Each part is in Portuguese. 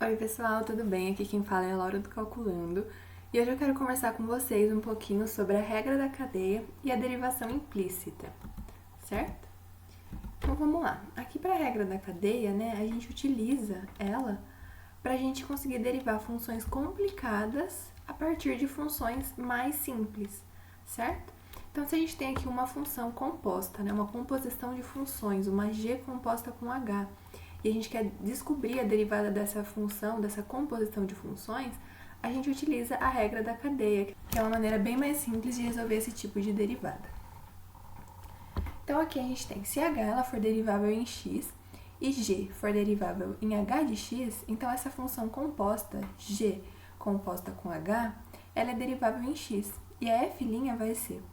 Oi pessoal, tudo bem? Aqui quem fala é a Laura do Calculando e hoje eu quero conversar com vocês um pouquinho sobre a regra da cadeia e a derivação implícita, certo? Então vamos lá. Aqui para a regra da cadeia, a gente utiliza ela para a gente conseguir derivar funções complicadas a partir de funções mais simples, certo? Então se a gente tem aqui uma função composta, uma composição de funções, uma g composta com h, e a gente quer descobrir a derivada dessa função, dessa composição de funções, a gente utiliza a regra da cadeia, que é uma maneira bem mais simples de resolver esse tipo de derivada. Então aqui a gente tem, se h ela for derivável em x e g for derivável em h de x, então essa função composta, g composta com h, ela é derivável em x, e a f' vai ser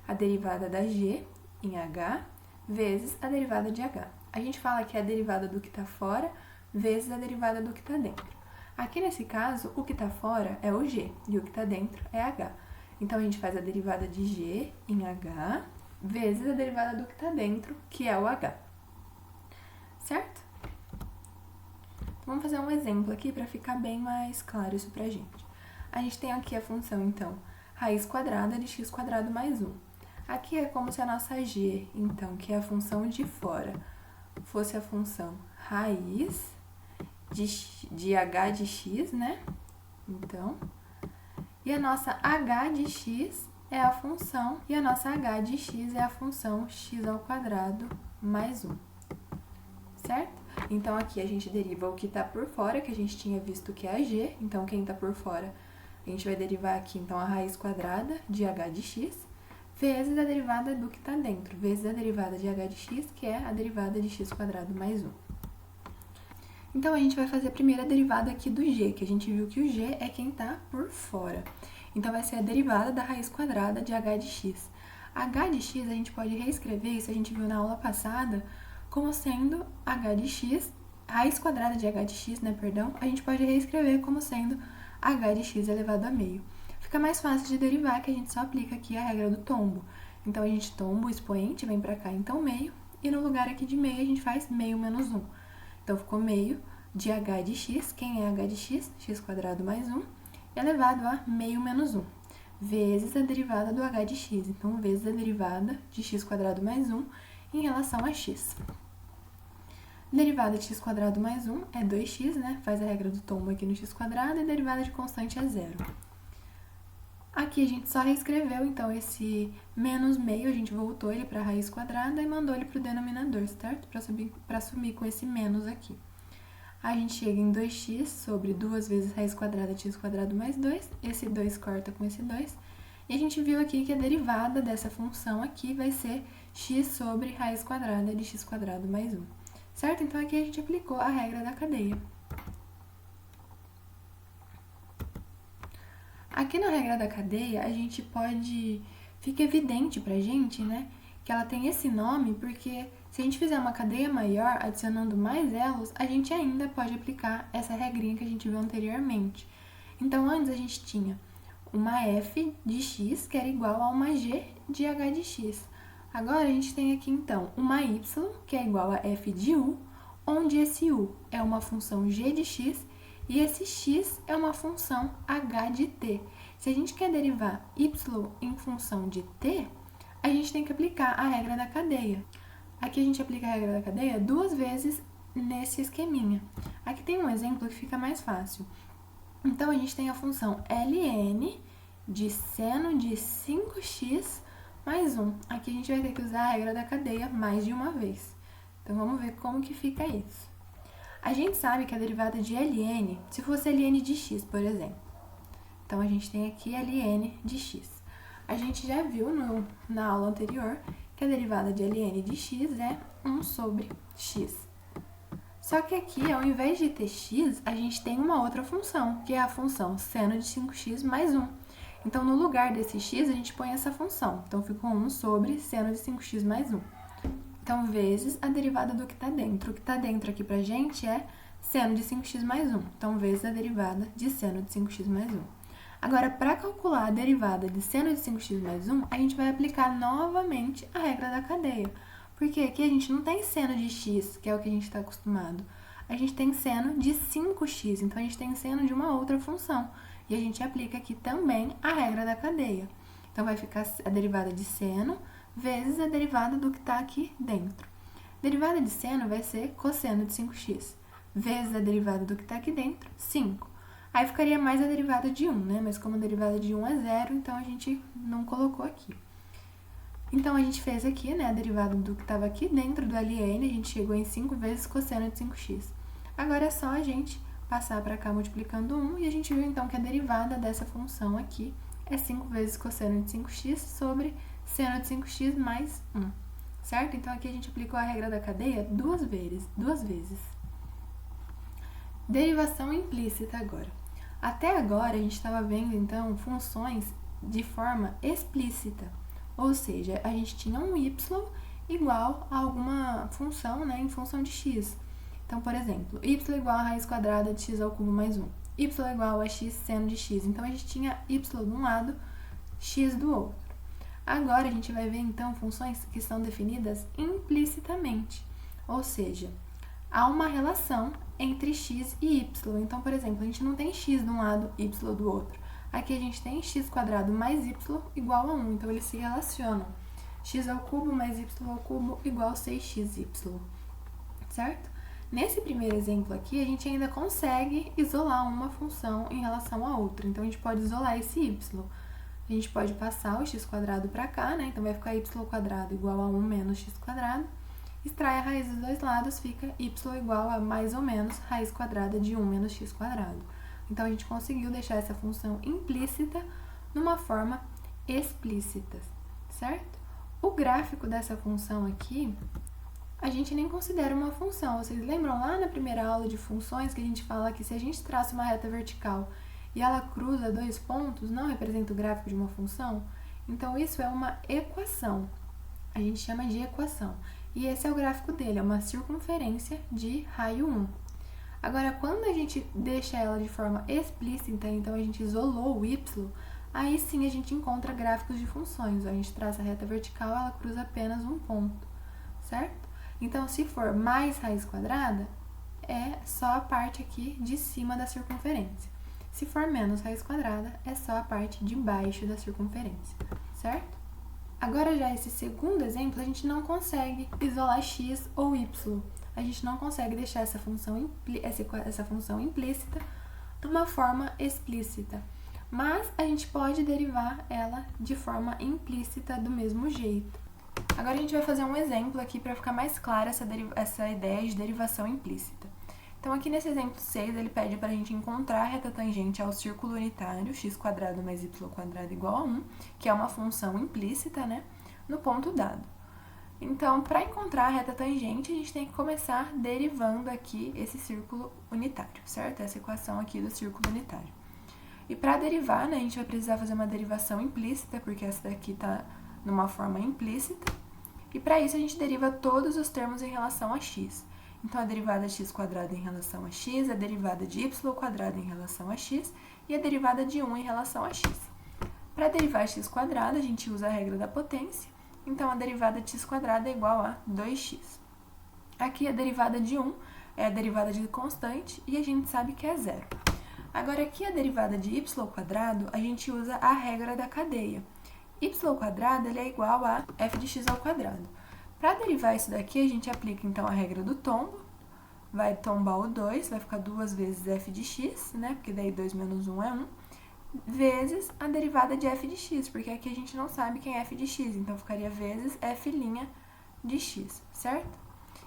a derivada da g em h vezes a derivada de h. A gente fala que é a derivada do que está fora vezes a derivada do que está dentro. Aqui nesse caso, o que está fora é o g e o que está dentro é h. Então a gente faz a derivada de g em h vezes a derivada do que está dentro, que é o h. Certo? Vamos fazer um exemplo aqui para ficar bem mais claro isso pra gente. A gente tem aqui a função, então, raiz quadrada de x quadrado mais 1. Aqui é como se a nossa g, então, que é a função de fora, fosse a função raiz de h de x, Então, e a nossa h de x é a função, e a nossa h de x é a função x ao quadrado mais 1, certo? Então, aqui a gente deriva o que está por fora, que a gente tinha visto que é a g, então quem está por fora, a gente vai derivar aqui, então, a raiz quadrada de h de x, vezes a derivada do que está dentro, vezes a derivada de h de x, que é a derivada de x quadrado mais 1. Então, a gente vai fazer a primeira derivada aqui do g, que a gente viu que o g é quem está por fora. Então, vai ser a derivada da raiz quadrada de h de x. H de x, a gente pode reescrever, isso a gente viu na aula passada, como sendo h de x, raiz quadrada de h de x, a gente pode reescrever como sendo h de x elevado a meio. Fica mais fácil de derivar, que a gente só aplica aqui a regra do tombo. Então, a gente tomba o expoente, vem pra cá, então, meio, e no lugar aqui de meio, a gente faz meio menos 1. Então, ficou meio de h de x, quem é h de x? X quadrado mais 1, elevado a meio menos 1, vezes a derivada do h de x. Então, vezes a derivada de x quadrado mais 1 em relação a x. Derivada de x quadrado mais 1 é 2x, Faz a regra do tombo aqui no x quadrado, e derivada de constante é 0. Aqui a gente só reescreveu, então, esse menos meio, a gente voltou ele para a raiz quadrada e mandou ele para o denominador, certo? Para sumir com esse menos aqui. A gente chega em 2x sobre 2 vezes raiz quadrada de x quadrado mais 2, esse 2 corta com esse 2, e a gente viu aqui que a derivada dessa função aqui vai ser x sobre raiz quadrada de x quadrado mais 1, certo? Então, aqui a gente aplicou a regra da cadeia. Aqui na regra da cadeia, a gente fica evidente pra gente, que ela tem esse nome porque se a gente fizer uma cadeia maior, adicionando mais elos, a gente ainda pode aplicar essa regrinha que a gente viu anteriormente. Então, antes a gente tinha uma f de x, que era igual a uma g de h de x. Agora, a gente tem aqui, então, uma y, que é igual a f de u, onde esse u é uma função g de x, e esse x é uma função h de t. Se a gente quer derivar y em função de t, a gente tem que aplicar a regra da cadeia. Aqui a gente aplica a regra da cadeia 2 vezes nesse esqueminha. Aqui tem um exemplo que fica mais fácil. Então, a gente tem a função ln de seno de 5x mais 1. Aqui a gente vai ter que usar a regra da cadeia mais de uma vez. Então, vamos ver como que fica isso. A gente sabe que a derivada de ln, se fosse ln de x, por exemplo. Então, a gente tem aqui ln de x. A gente já viu na aula anterior que a derivada de ln de x é 1 sobre x. Só que aqui, ao invés de ter x, a gente tem uma outra função, que é a função seno de 5x mais 1. Então, no lugar desse x, a gente põe essa função. Então, ficou 1 sobre seno de 5x mais 1. Então, vezes a derivada do que está dentro. O que está dentro aqui pra gente é seno de 5x mais 1. Então, vezes a derivada de seno de 5x mais 1. Agora, para calcular a derivada de seno de 5x mais 1, a gente vai aplicar novamente a regra da cadeia. Porque aqui a gente não tem seno de x, que é o que a gente está acostumado. a gente tem seno de 5x, então a gente tem seno de uma outra função. E a gente aplica aqui também a regra da cadeia. Então, vai ficar a derivada de seno vezes a derivada do que está aqui dentro. Derivada de seno vai ser cosseno de 5x, vezes a derivada do que está aqui dentro, 5. Aí ficaria mais a derivada de 1, né? Mas como a derivada de 1 é 0, então a gente não colocou aqui. Então, a gente fez aqui, né, a derivada do que estava aqui dentro do ln, a gente chegou em 5 vezes cosseno de 5x. Agora é só a gente passar para cá multiplicando 1, e a gente viu, então, que a derivada dessa função aqui é 5 vezes cosseno de 5x sobre seno de 5x mais 1, certo? Então, aqui a gente aplicou a regra da cadeia duas vezes. Derivação implícita agora. Até agora, a gente estava vendo, então, funções de forma explícita. Ou seja, a gente tinha um y igual a alguma função, né, em função de x. Então, por exemplo, y igual a raiz quadrada de x ao cubo mais 1. Y igual a x seno de x. Então, a gente tinha y de um lado, x do outro. Agora, a gente vai ver, então, funções que são definidas implicitamente. Ou seja, há uma relação entre x e y. Então, por exemplo, a gente não tem x de um lado, y do outro. Aqui a gente tem x² mais y igual a 1, então eles se relacionam. X ao cubo mais y ao cubo igual a 6xy, certo? Nesse primeiro exemplo aqui, a gente ainda consegue isolar uma função em relação à outra. Então, a gente pode isolar esse y. A gente pode passar o x² para cá, né? Então, vai ficar y² igual a 1 menos x². Extrai a raiz dos dois lados, fica y igual a mais ou menos raiz quadrada de 1 menos x². Então, a gente conseguiu deixar essa função implícita numa forma explícita, certo? O gráfico dessa função aqui, a gente nem considera uma função. Vocês lembram lá na primeira aula de funções que a gente fala que se a gente traça uma reta vertical e ela cruza dois pontos, não representa o gráfico de uma função? Então, isso é uma equação. A gente chama de equação. E esse é o gráfico dele, é uma circunferência de raio 1. Agora, quando a gente deixa ela de forma explícita, então a gente isolou o y, aí sim a gente encontra gráficos de funções. A gente traça a reta vertical, ela cruza apenas um ponto, certo? Então, se for mais raiz quadrada, é só a parte aqui de cima da circunferência. Se for menos raiz quadrada, é só a parte de baixo da circunferência, certo? Agora, já esse segundo exemplo, a gente não consegue isolar x ou y. A gente não consegue deixar essa função implícita de uma forma explícita. Mas a gente pode derivar ela de forma implícita do mesmo jeito. Agora a gente vai fazer um exemplo aqui para ficar mais clara essa ideia de derivação implícita. Então, aqui nesse exemplo 6, ele pede para a gente encontrar a reta tangente ao círculo unitário, x² mais y² igual a 1, que é uma função implícita, né, no ponto dado. Então, para encontrar a reta tangente, a gente tem que começar derivando aqui esse círculo unitário, certo? Essa equação aqui do círculo unitário. E para derivar, né, a gente vai precisar fazer uma derivação implícita, porque essa daqui está numa forma implícita. E para isso, a gente deriva todos os termos em relação a x. Então, a derivada de x² em relação a x, a derivada de y² em relação a x e a derivada de 1 em relação a x. Para derivar x², a gente usa a regra da potência. Então, a derivada de x² é igual a 2x. Aqui, a derivada de 1 é a derivada de constante e a gente sabe que é zero. Agora, aqui, a derivada de y², a gente usa a regra da cadeia. y² ele é igual a f de x ao quadrado. Para derivar isso daqui, a gente aplica, então, a regra do tombo. Vai tombar o 2, vai ficar 2 vezes f de x, né? Porque daí 2 menos 1 é 1. Vezes a derivada de f de x, porque aqui a gente não sabe quem é f de x, então ficaria vezes f' de x, certo?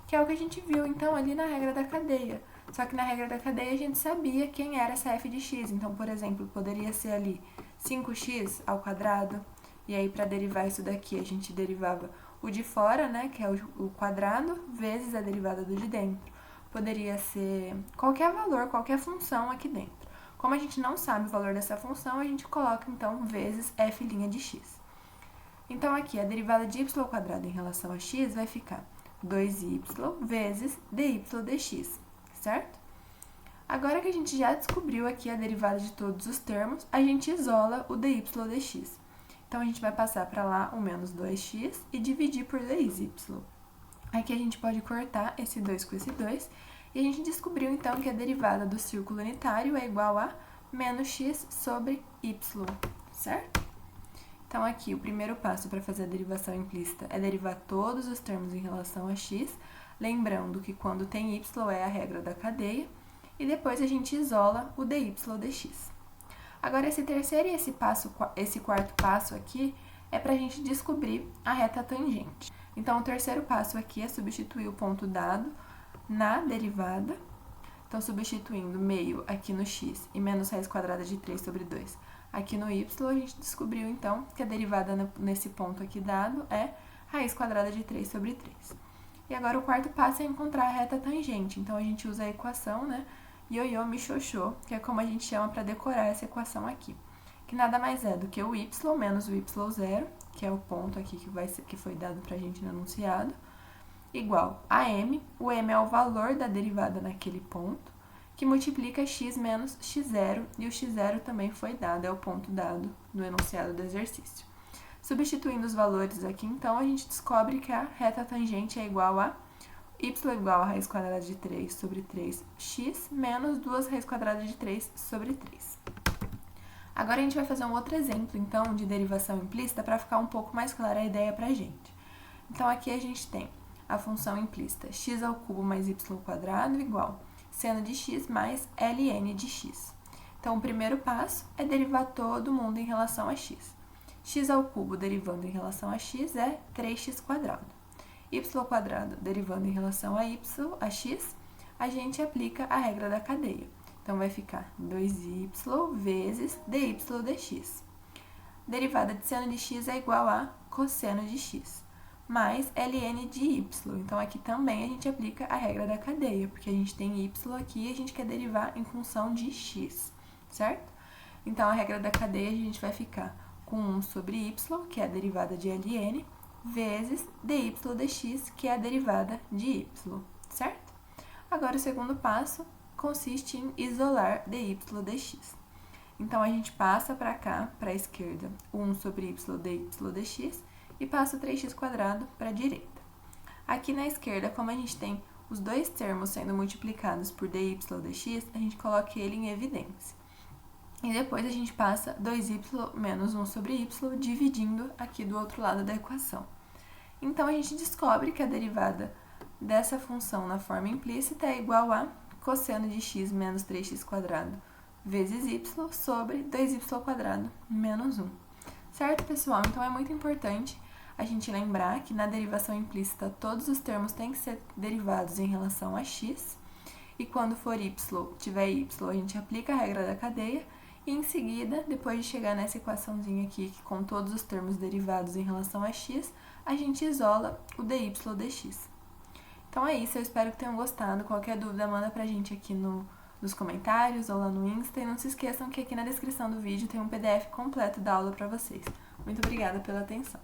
Que é o que a gente viu, então, ali na regra da cadeia. Só que na regra da cadeia a gente sabia quem era essa f de x, então, por exemplo, poderia ser ali 5x ao quadrado, e aí para derivar isso daqui a gente derivava o de fora, né, que é o quadrado, vezes a derivada do de dentro. Poderia ser qualquer valor, qualquer função aqui dentro. Como a gente não sabe o valor dessa função, a gente coloca, então, vezes f' de x. Então, aqui, a derivada de y² em relação a x vai ficar 2y vezes dy dx, certo? Agora que a gente já descobriu aqui a derivada de todos os termos, a gente isola o dy dx. Então, a gente vai passar para lá o menos 2x e dividir por 2y. Aqui a gente pode cortar esse 2 com esse 2, E a gente descobriu, então, que a derivada do círculo unitário é igual a menos x sobre y, certo? Então, aqui, o primeiro passo para fazer a derivação implícita é derivar todos os termos em relação a x, lembrando que quando tem y é a regra da cadeia, e depois a gente isola o dy dx. Agora, esse terceiro e esse quarto passo aqui é para a gente descobrir a reta tangente. Então, o terceiro passo aqui é substituir o ponto dado na derivada. Então, substituindo meio aqui no x e menos raiz quadrada de 3 sobre 2 aqui no y, a gente descobriu, então, que a derivada nesse ponto aqui dado é raiz quadrada de 3 sobre 3. E agora, o quarto passo é encontrar a reta tangente. Então, a gente usa a equação, né, ioiô michôchô, que é como a gente chama para decorar essa equação aqui, que nada mais é do que o y menos o y0, que é o ponto aqui que foi dado para a gente no enunciado, igual a m, o m é o valor da derivada naquele ponto, que multiplica x menos x0, e o x0 também foi dado, é o ponto dado no enunciado do exercício. Substituindo os valores aqui, então, a gente descobre que a reta tangente é igual a y igual a raiz quadrada de 3 sobre 3x menos 2 raiz quadrada de 3 sobre 3. Agora a gente vai fazer um outro exemplo, então, de derivação implícita para ficar um pouco mais clara a ideia para a gente. Então, aqui a gente tem a função implícita x ao cubo mais y quadrado igual seno de x mais ln de x. Então, o primeiro passo é derivar todo mundo em relação a x. X ao cubo derivando em relação a x é 3x quadrado. Y quadrado derivando em relação a x, a gente aplica a regra da cadeia. Então, vai ficar 2y vezes dy dx. Derivada de seno de x é igual a cosseno de x, mais ln de y. Então, aqui também a gente aplica a regra da cadeia, porque a gente tem y aqui e a gente quer derivar em função de x, certo? Então, a regra da cadeia a gente vai ficar com 1 sobre y, que é a derivada de ln, vezes dy dx, que é a derivada de y, certo? Agora, o segundo passo consiste em isolar dy dx. Então, a gente passa para cá, para a esquerda, 1 sobre y dy dx, e passa o 3x quadrado para a direita. Aqui na esquerda, como a gente tem os dois termos sendo multiplicados por dy dx, a gente coloca ele em evidência. E depois a gente passa 2y menos 1 sobre y, dividindo aqui do outro lado da equação. Então, a gente descobre que a derivada dessa função na forma implícita é igual a cosseno de x menos 3x quadrado vezes y sobre 2y quadrado menos 1. Certo, pessoal? Então, é muito importante a gente lembrar que na derivação implícita todos os termos têm que ser derivados em relação a x, e quando for tiver y, a gente aplica a regra da cadeia, e em seguida, depois de chegar nessa equaçãozinha aqui, que com todos os termos derivados em relação a x, a gente isola o dy dx. Então é isso, eu espero que tenham gostado. Qualquer dúvida, manda pra gente aqui nos comentários ou lá no Insta. E não se esqueçam que aqui na descrição do vídeo tem um PDF completo da aula pra vocês. Muito obrigada pela atenção.